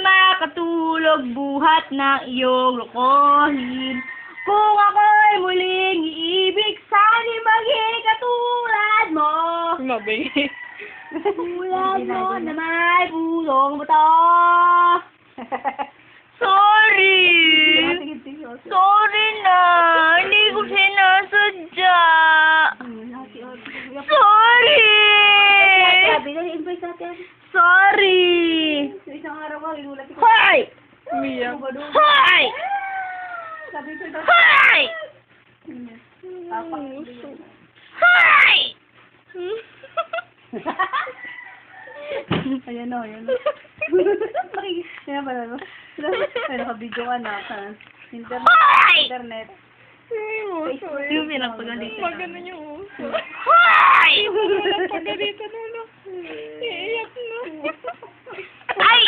makatulog buhat ng iyong lokohin. Kung ako'y muling iibig, sana'y maging katulad mo. Mabingit. Tulad mo na may pulong buto. Sorry! Sorry na! Hindi ko sinasadya! Sorry! Sorry! Hoy! Umiyak. Hoy! Hoy! Hoy! Ayan o, ayan o. Ayan pala no? Ay, nakabidyo ka na sa internet. Yung pinagpagalitan. Magano yung uso. Hoy! Pinagpagalitan na. Iiyak na. Ay!